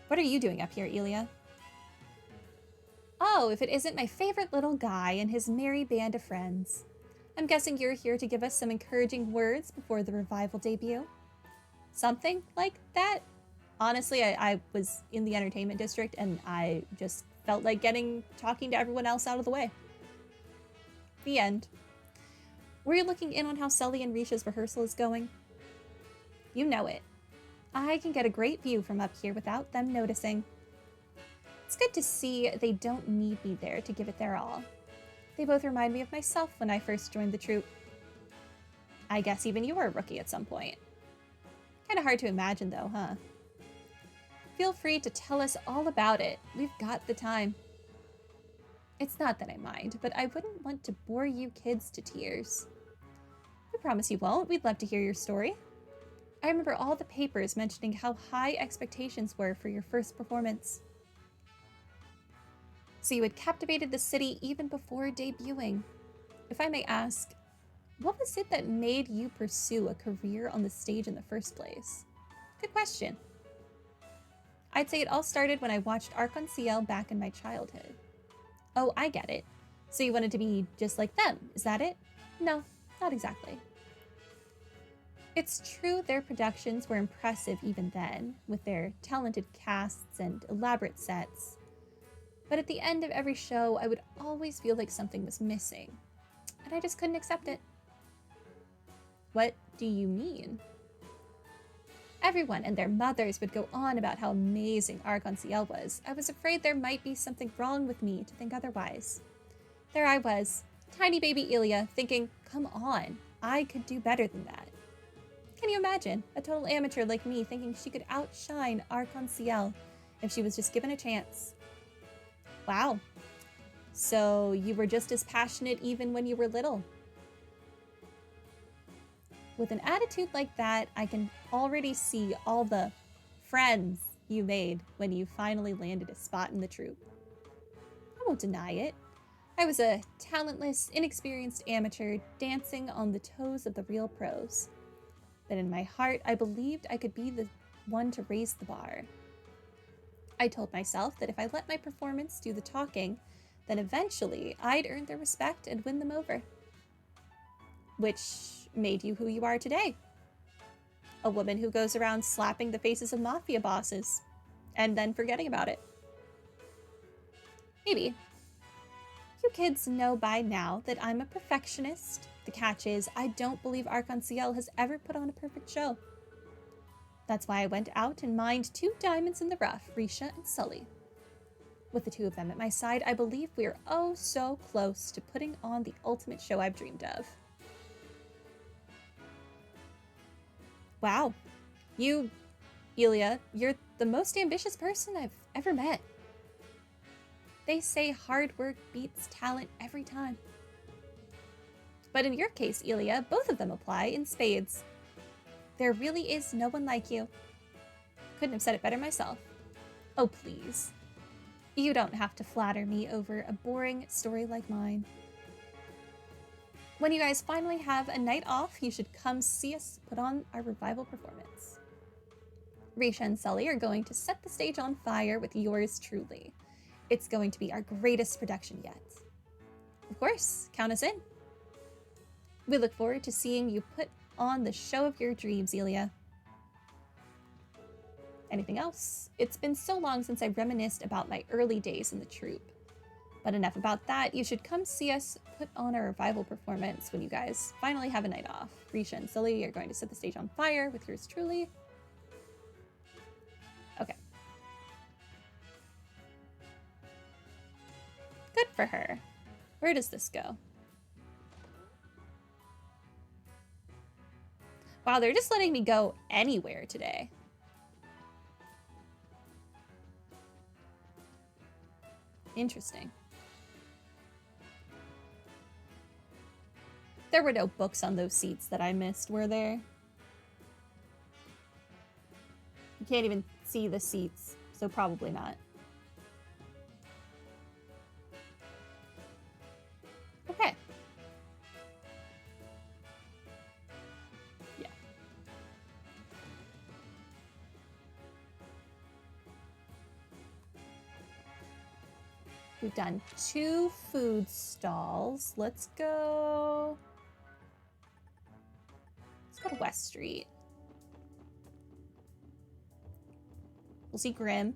What are you doing up here, Ilya? Oh, if it isn't my favorite little guy and his merry band of friends. I'm guessing you're here to give us some encouraging words before the revival debut? Something like that? Honestly, I was in the entertainment district and I just felt like talking to everyone else out of the way. The end. Were you looking in on how Sully and Risha's rehearsal is going? You know it. I can get a great view from up here without them noticing. It's good to see they don't need me there to give it their all. They both remind me of myself when I first joined the troupe. I guess even you were a rookie at some point. Kinda hard to imagine though, huh? Feel free to tell us all about it. We've got the time. It's not that I mind, but I wouldn't want to bore you kids to tears. I promise you won't. We'd love to hear your story. I remember all the papers mentioning how high expectations were for your first performance. So you had captivated the city even before debuting. If I may ask, what was it that made you pursue a career on the stage in the first place? Good question. I'd say it all started when I watched Arc on CL back in my childhood. Oh, I get it. So you wanted to be just like them, is that it? No, not exactly. It's true their productions were impressive even then, with their talented casts and elaborate sets. But at the end of every show, I would always feel like something was missing, and I just couldn't accept it. What do you mean? Everyone and their mothers would go on about how amazing Arc on CL was. I was afraid there might be something wrong with me to think otherwise. There I was, tiny baby Ilya, thinking, come on, I could do better than that. Can you imagine a total amateur like me thinking she could outshine Arc on CL if she was just given a chance? Wow. So you were just as passionate even when you were little. With an attitude like that, I can already see all the friends you made when you finally landed a spot in the troupe. I won't deny it. I was a talentless, inexperienced amateur dancing on the toes of the real pros. But in my heart, I believed I could be the one to raise the bar. I told myself that if I let my performance do the talking, then eventually I'd earn their respect and win them over. Which made you who you are today. A woman who goes around slapping the faces of mafia bosses, and then forgetting about it. Maybe. You kids know by now that I'm a perfectionist. The catch is, I don't believe Arc on CL has ever put on a perfect show. That's why I went out and mined 2 diamonds in the rough, Risha and Sully. With the 2 of them at my side, I believe we are oh so close to putting on the ultimate show I've dreamed of. Wow. You, Ilya, you're the most ambitious person I've ever met. They say hard work beats talent every time. But in your case, Ilya, both of them apply in spades. There really is no one like you. Couldn't have said it better myself. Oh, please. You don't have to flatter me over a boring story like mine. When you guys finally have a night off, you should come see us put on our revival performance. Risha and Sully are going to set the stage on fire with yours truly. It's going to be our greatest production yet. Of course, count us in. We look forward to seeing you put on the show of your dreams, Ilya. Anything else? It's been so long since I reminisced about my early days in the troupe. But enough about that. You should come see us put on our revival performance when you guys finally have a night off. Risha and Sully are going to set the stage on fire with yours truly. Okay. Good for her. Where does this go? Wow, they're just letting me go anywhere today. Interesting. There were no books on those seats that I missed, were there? You can't even see the seats, so probably not. Okay. We've done 2 food stalls. Let's go to West Street. We'll see Grimm.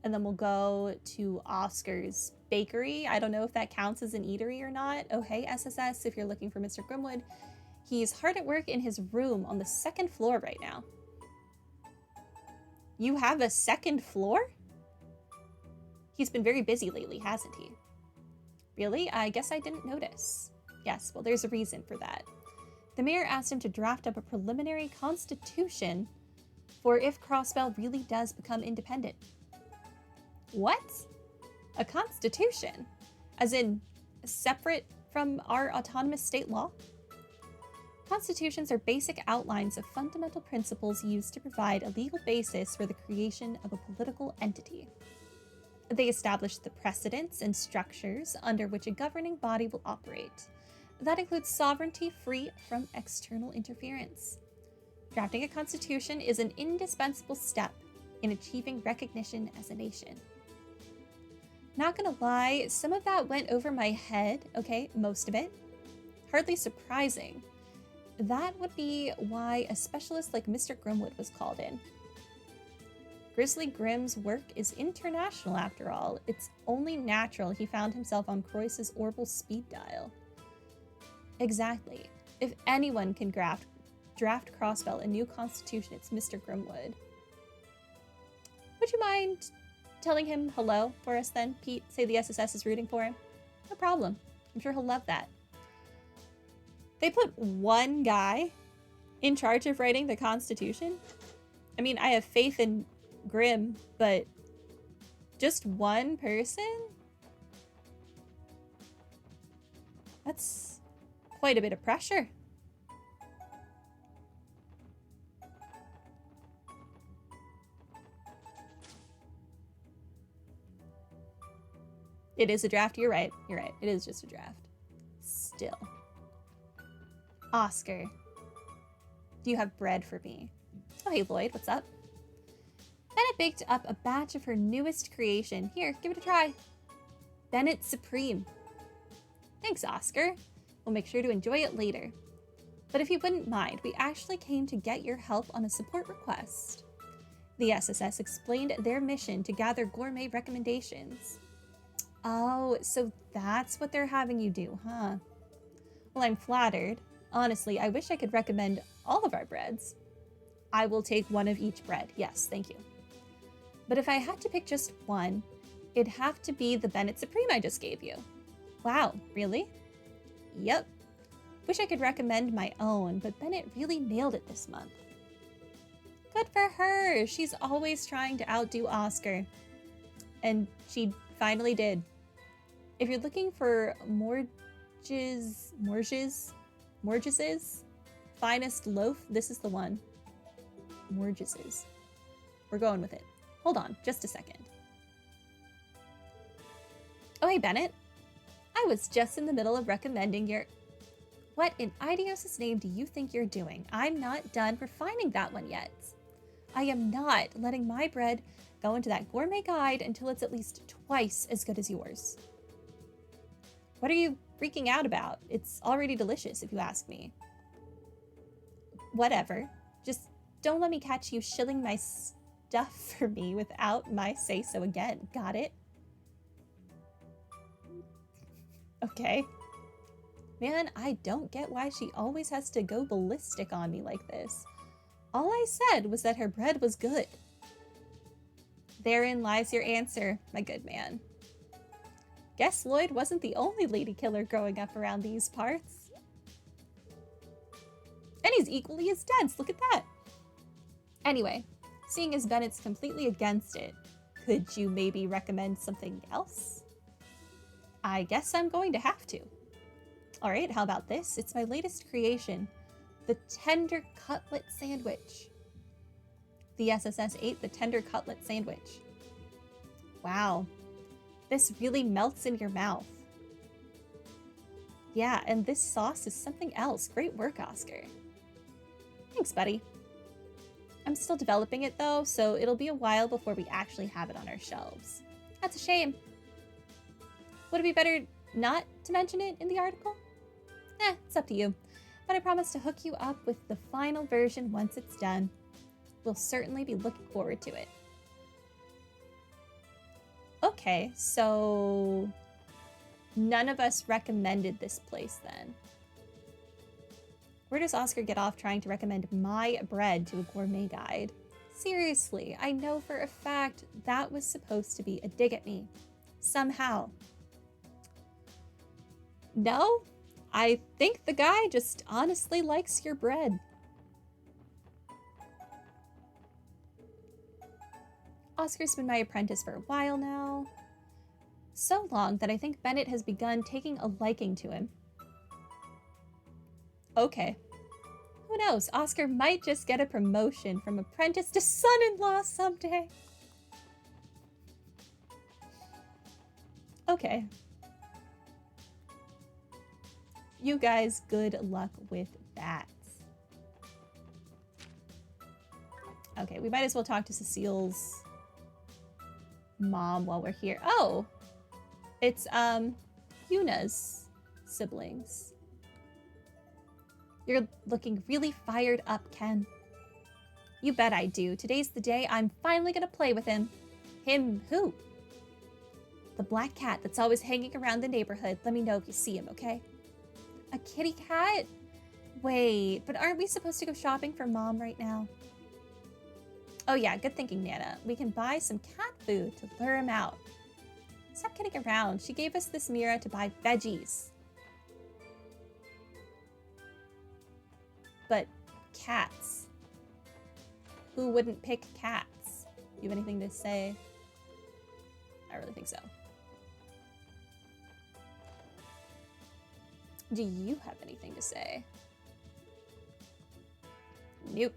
And then we'll go to Oscar's Bakery. I don't know if that counts as an eatery or not. Oh, hey, SSS, if you're looking for Mr. Grimwood. He's hard at work in his room on the 2nd floor right now. You have a 2nd floor? He's been very busy lately, hasn't he? Really? I guess I didn't notice. Yes, well, there's a reason for that. The mayor asked him to draft up a preliminary constitution for if Crossbell really does become independent. What? A constitution? As in, separate from our autonomous state law? Constitutions are basic outlines of fundamental principles used to provide a legal basis for the creation of a political entity. They establish the precedents and structures under which a governing body will operate. That includes sovereignty free from external interference. Drafting a constitution is an indispensable step in achieving recognition as a nation. Not gonna lie, some of that went over my head, okay, most of it. Hardly surprising. That would be why a specialist like Mr. Grimwood was called in. Grizzly Grimm's work is international after all. It's only natural he found himself on Croyce's orbital speed dial. Exactly. If anyone can draft Crossbell a new constitution, it's Mr. Grimwood. Would you mind telling him hello for us then, Pete? Say the SSS is rooting for him. No problem. I'm sure he'll love that. They put one guy in charge of writing the Constitution? I mean, I have faith in Grimm, but just one person? That's quite a bit of pressure. It is a draft. You're right. You're right. It is just a draft. Still. Oscar. Do you have bread for me? Oh, hey, Lloyd. What's up? Bennett baked up a batch of her newest creation. Here, give it a try. Bennett Supreme. Thanks, Oscar. We'll make sure to enjoy it later. But if you wouldn't mind, we actually came to get your help on a support request. The SSS explained their mission to gather gourmet recommendations. Oh, so that's what they're having you do, huh? Well, I'm flattered. Honestly, I wish I could recommend all of our breads. I will take one of each bread. Yes, thank you. But if I had to pick just one, it'd have to be the Bennett Supreme I just gave you. Wow, really? Yep. Wish I could recommend my own, but Bennett really nailed it this month. Good for her. She's always trying to outdo Oscar. And she finally did. If you're looking for Morge's finest loaf, this is the one. Morge's. We're going with it. Hold on, just a second. Oh, hey, Bennett. I was just in the middle of recommending your... What in Idios' name do you think you're doing? I'm not done refining that one yet. I am not letting my bread go into that gourmet guide until it's at least twice as good as yours. What are you freaking out about? It's already delicious, if you ask me. Whatever. Just don't let me catch you shilling my stuff for me without my say-so again. Got it? Okay. Man, I don't get why she always has to go ballistic on me like this. All I said was that her bread was good. Therein lies your answer, my good man. Guess Lloyd wasn't the only lady killer growing up around these parts. And he's equally as dense, look at that. Anyway, seeing as Bennett's completely against it, could you maybe recommend something else? I guess I'm going to have to. All right, how about this? It's my latest creation, the tender cutlet sandwich. The SSS ate the tender cutlet sandwich. Wow, this really melts in your mouth. Yeah, and this sauce is something else. Great work, Oscar. Thanks, buddy. I'm still developing it though, so it'll be a while before we actually have it on our shelves. That's a shame. Would it be better not to mention it in the article? It's up to you. But I promise to hook you up with the final version once it's done. We'll certainly be looking forward to it. Okay, so none of us recommended this place then. Where does Oscar get off trying to recommend my bread to a gourmet guide? Seriously, I know for a fact that was supposed to be a dig at me. Somehow. No, I think the guy just honestly likes your bread. Oscar's been my apprentice for a while now. So long that I think Bennett has begun taking a liking to him. Okay. Who knows? Oscar might just get a promotion from apprentice to son-in-law someday. Okay. You guys, good luck with that. Okay, we might as well talk to Cecile's mom while we're here. Oh, it's Yuna's siblings. You're looking really fired up, Ken. You bet I do. Today's the day I'm finally gonna play with him. Him who? The black cat that's always hanging around the neighborhood. Let me know if you see him, okay? A kitty cat? Wait, but aren't we supposed to go shopping for Mom right now? Oh yeah, good thinking, Nana. We can buy some cat food to lure him out. Stop kidding around. She gave us this Mira to buy veggies. But cats. Who wouldn't pick cats? You have anything to say? I really think so. Do you have anything to say? Nope.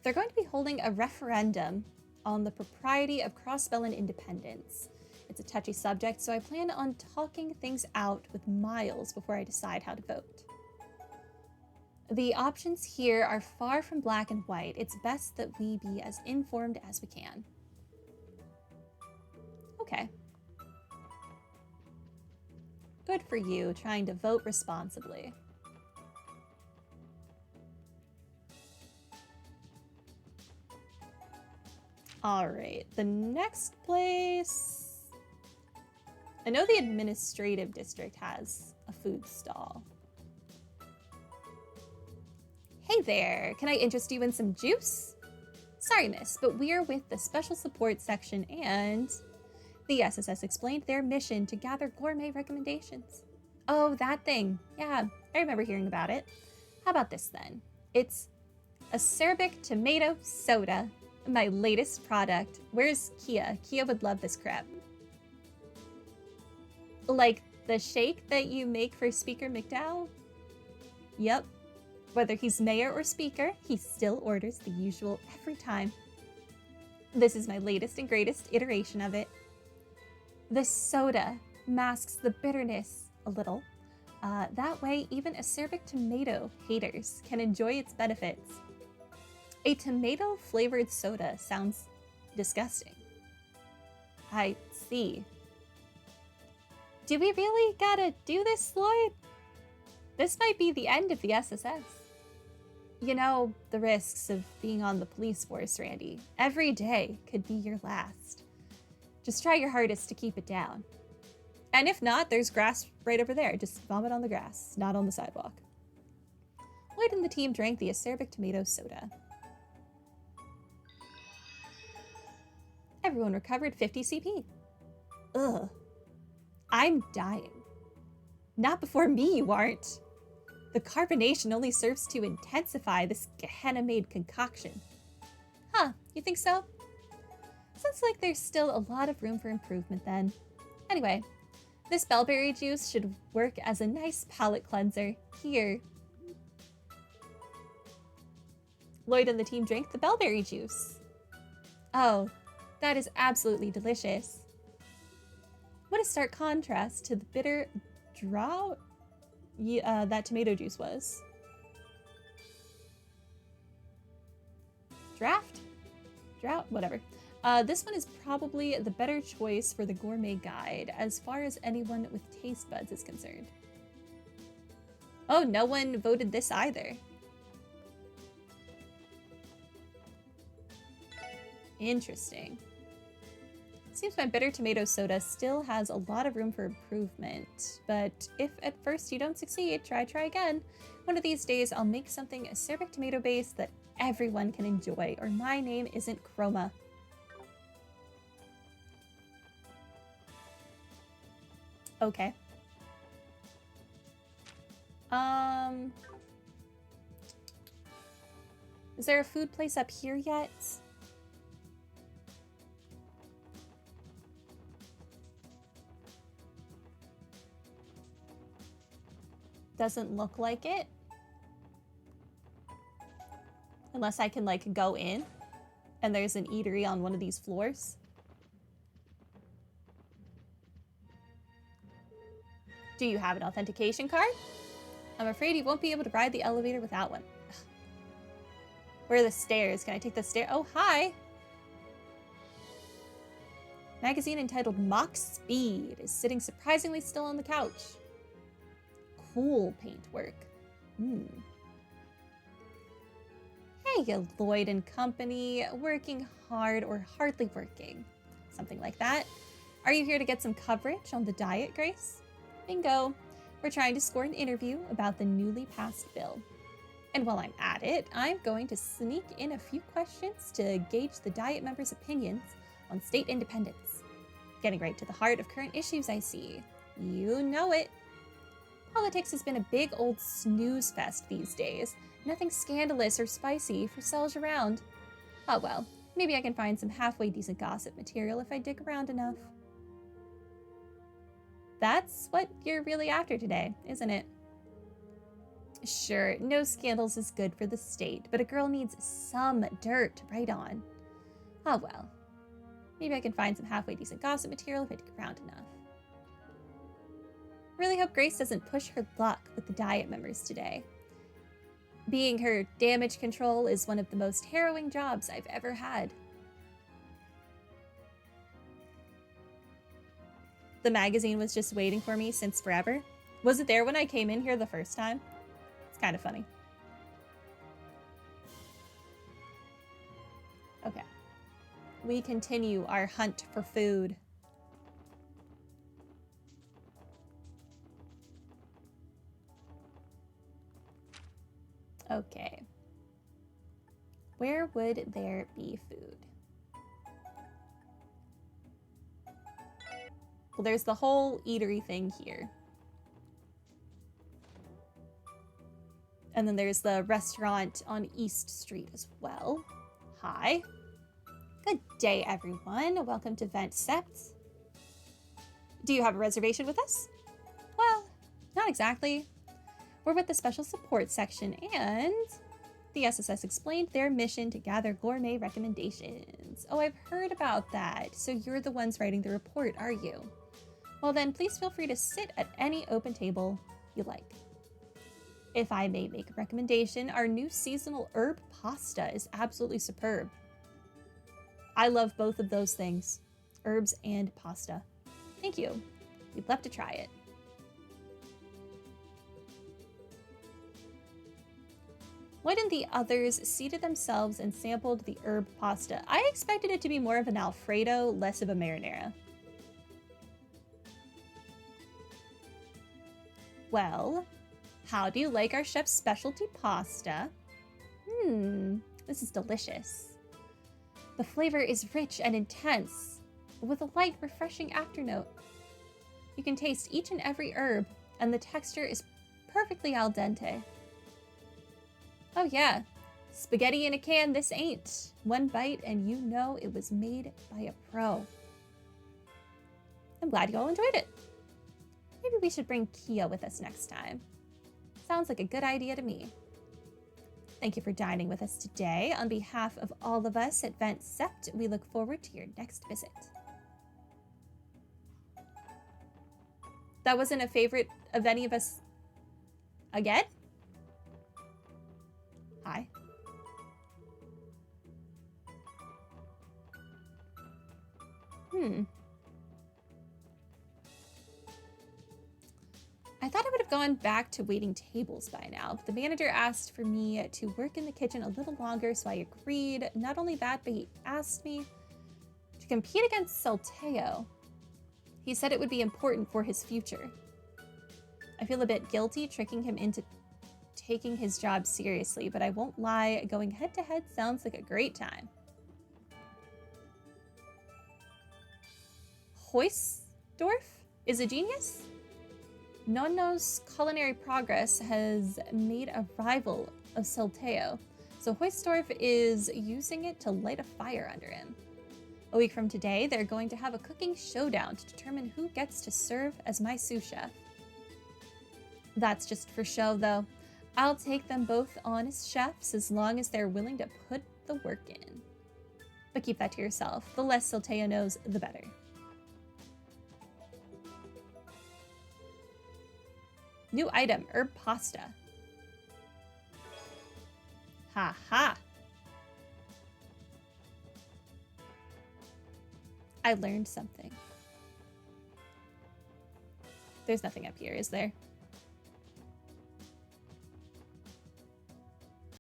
They're going to be holding a referendum on the propriety of Crossbell independence. It's a touchy subject, so I plan on talking things out with Miles before I decide how to vote. The options here are far from black and white. It's best that we be as informed as we can. Okay. Good for you, trying to vote responsibly. All right, the next place... I know the administrative district has a food stall. Hey there, can I interest you in some juice? Sorry, miss, but we're with the special support section and... The SSS explained their mission to gather gourmet recommendations. Oh, that thing. Yeah, I remember hearing about it. How about this then? It's acerbic tomato soda, my latest product. Where's Kia? Kia would love this crap. Like the shake that you make for Speaker McDowell? Yep. Whether he's mayor or speaker, he still orders the usual every time. This is my latest and greatest iteration of it. The soda masks the bitterness a little. That way, even acerbic tomato haters can enjoy its benefits. A tomato-flavored soda sounds disgusting. I see. Do we really gotta do this, Lloyd? This might be the end of the SSS. You know, the risks of being on the police force, Randy. Every day could be your last. Just try your hardest to keep it down. And if not, there's grass right over there. Just vomit on the grass, not on the sidewalk. Lloyd and the team drank the acerbic tomato soda. Everyone recovered 50 CP. Ugh. I'm dying. Not before me, you aren't. The carbonation only serves to intensify this Gehenna-made concoction. Huh, you think so? Sounds like there's still a lot of room for improvement then. Anyway, this bellberry juice should work as a nice palate cleanser. Here. Lloyd and the team drank the bellberry juice. Oh, that is absolutely delicious. What a stark contrast to the bitter drought that tomato juice was. Draft? Drought, whatever. This one is probably the better choice for the gourmet guide as far as anyone with taste buds is concerned. Oh, no one voted this either. Interesting. Seems my bitter tomato soda still has a lot of room for improvement, but if at first you don't succeed, try again. One of these days I'll make something acerbic tomato based that everyone can enjoy, or my name isn't Chroma. Okay. Is there a food place up here yet? Doesn't look like it. Unless I can, like, go in and there's an eatery on one of these floors. Do you have an authentication card? I'm afraid you won't be able to ride the elevator without one. Where are the stairs? Can I take the stair? Oh, hi! Magazine entitled Mock Speed is sitting surprisingly still on the couch. Cool paintwork. Hey, Lloyd and Company. Working hard or hardly working. Something like that. Are you here to get some coverage on the diet, Grace? Bingo. We're trying to score an interview about the newly passed bill. And while I'm at it, I'm going to sneak in a few questions to gauge the diet members' opinions on state independence. Getting right to the heart of current issues, I see. You know it. Politics has been a big old snooze fest these days. Nothing scandalous or spicy for sells around. Oh well, maybe I can find some halfway decent gossip material if I dig around enough. That's what you're really after today, isn't it? Sure, no scandals is good for the state, but a girl needs some dirt to write on. Oh well, maybe I can find some halfway decent gossip material if I dig around enough. Really hope Grace doesn't push her luck with the diet members today. Being her damage control is one of the most harrowing jobs I've ever had. The magazine was just waiting for me since forever. Was it there when I came in here the first time? It's kind of funny. Okay. We continue our hunt for food. Okay. Where would there be food? Well, there's the whole eatery thing here. And then there's the restaurant on East Street as well. Hi. Good day, everyone. Welcome to Vent Sept. Do you have a reservation with us? Well, not exactly. We're with the Special Support section, and the SSS explained their mission to gather gourmet recommendations. Oh, I've heard about that. So you're the ones writing the report, are you? Well then, please feel free to sit at any open table you like. If I may make a recommendation, our new seasonal herb pasta is absolutely superb. I love both of those things, herbs and pasta. Thank you. We'd love to try it. Why didn't the others seated themselves and sampled the herb pasta? I expected it to be more of an Alfredo, less of a marinara. Well, how do you like our chef's specialty pasta? This is delicious. The flavor is rich and intense, with a light, refreshing afternote. You can taste each and every herb, and the texture is perfectly al dente. Oh yeah, spaghetti in a can this ain't. One bite and you know it was made by a pro. I'm glad you all enjoyed it. Maybe we should bring Kia with us next time. Sounds like a good idea to me. Thank you for dining with us today. On behalf of all of us at Vent Sept, we look forward to your next visit. That wasn't a favorite of any of us again? Hi. I thought I would have gone back to waiting tables by now, but the manager asked for me to work in the kitchen a little longer, so I agreed. Not only that, but he asked me to compete against Salteo. He said it would be important for his future. I feel a bit guilty tricking him into taking his job seriously, but I won't lie, going head-to-head sounds like a great time. Hoysdorf is a genius? Nonno's culinary progress has made a rival of Salteo, so Hoysdorf is using it to light a fire under him. A week from today, they're going to have a cooking showdown to determine who gets to serve as my sous chef. That's just for show, though. I'll take them both on as chefs as long as they're willing to put the work in. But keep that to yourself. The less Salteo knows, the better. New item, herb pasta. Ha ha. I learned something. There's nothing up here, is there?